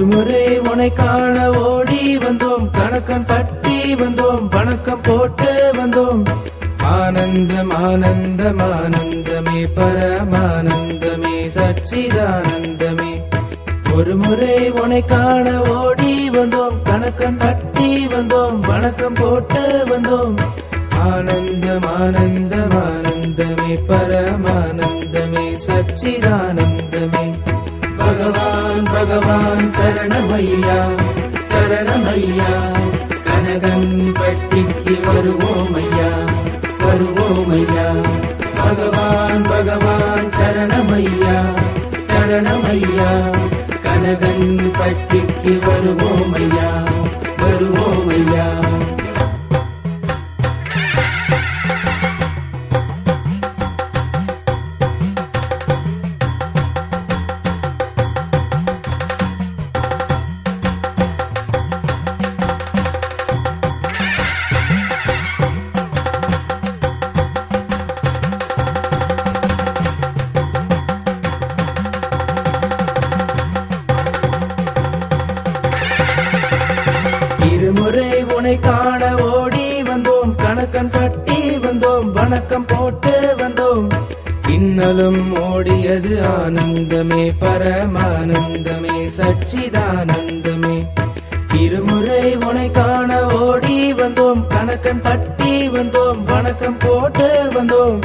முறை உனை காண ஓடி வந்தோம், கணக்கம் பட்டி வந்தோம், வணக்கம் போட்டு வந்தோம். ஆனந்தம் ஆனந்தம் ஆனந்தமே பரமானந்தமே சச்சிதானந்தமே. ஒரு முறை உனை காண ஓடி வந்தோம், கணக்கம் பட்டி வந்தோம், வணக்கம் போட்டு வந்தோம். ஆனந்தம் ஆனந்தம் ஆனந்தமே பரமானந்தமே சச்சிதானந்தமே. பகவான் பகவான் சரணமையா சரணமையா, கனகன் பட்டிக்கு வருவோமையா வருவோமையா. பகவான் பகவான் சரணமையா சரணமையா, கனகன் பட்டிக்கு வருவோமையா வருவோமையா. இருமுறை உனை காண ஓடி வந்தோம், கணக்கன் பட்டி வந்தோம், வணக்கம் போட்டு வந்தோம். இன்னலும் ஓடியது ஆனந்தமே பரமானந்தமே சச்சிதானந்தமே. இருமுறை உனை காண ஓடி வந்தோம், கணக்கன் பட்டி வந்தோம், வணக்கம் போட்டு வந்தோம்.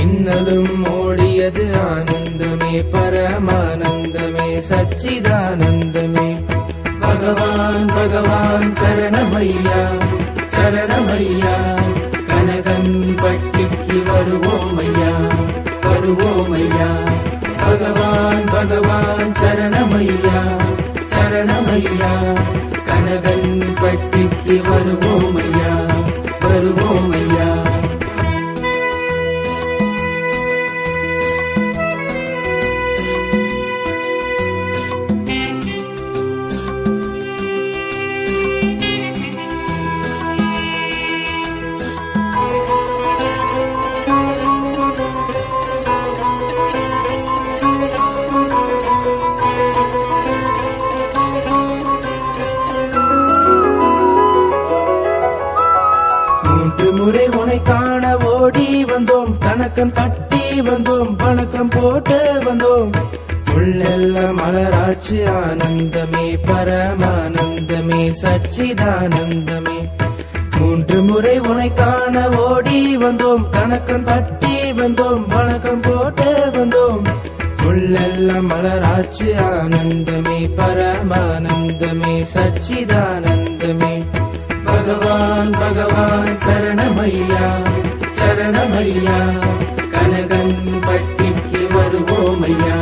இன்னலும் ஓடியது ஆனந்தமே பரமானந்தமே சச்சிதானந்தமே. பகவான் பகவான் சரணமையா சரணமையா, கனகன் பட்டிக்கு வருவோமையா வருவோமையா. பகவான் பகவான் சரணமையா சரணமையா, கனகன் பட்டிக்கு வருவோமையா வருவோமையா. முறை உனை காண ஓடி வந்தோம், கணக்கன் பட்டி வந்தோம், வணக்கம் போட்டு வந்தோம். உள்ளெல்லாம் மலராட்சி ஆனந்தமே பரமானந்தமே சச்சிதானந்தமே. மூன்று முறை உனை காண ஓடி வந்தோம், கணக்கன் பட்டி வந்தோம், வணக்கம் போட்டு வந்தோம். உள்ளெல்லாம் மலராட்சி ஆனந்தமே பரமானந்தமே சச்சிதானந்தமே. பகவான் பகவான் சரணமையா சரணமையா, கனகன் பட்டிக்கு வருவோமையா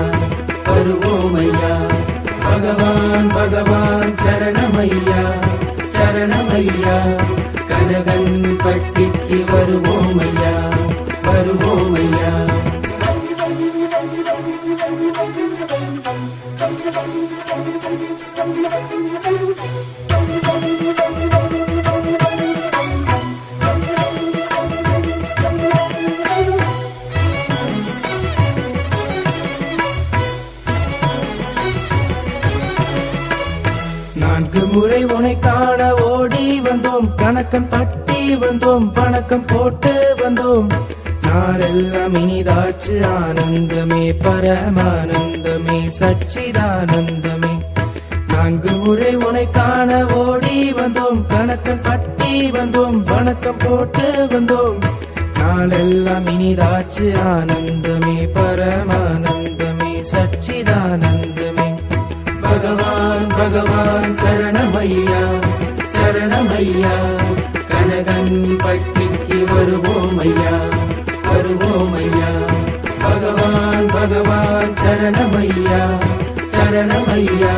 வருவோமையா. பகவான் பகவான் சரணமையா சரணமையா, கனகன் பட்டிக்கு வருவோமையா வருவோமையா. நான்கு முறை உனை காண ஓடி வந்தோம், கணக்கன் பட்டி வந்தோம், வணக்கம் போட்டு வந்தோம். நாளெல்லாம் இனிதாச்சு ஆனந்தமே பரமானந்தமே சச்சிதானந்தமே. நான்கு முறை உனை காண ஓடி வந்தோம், கணக்கன் பட்டி வந்தோம், வணக்கம் போட்டு வந்தோம். நாளெல்லாம் இனிதாச்சு ஆனந்தமே பரமானந்தமே சச்சிதானந்தமே. பகவான் பகவான் சரணமையா சரணமையா, கனகன் பட்டிக்கு வருவோமையா வருவோமையா. பகவான் பகவான் சரணமையா சரணமையா,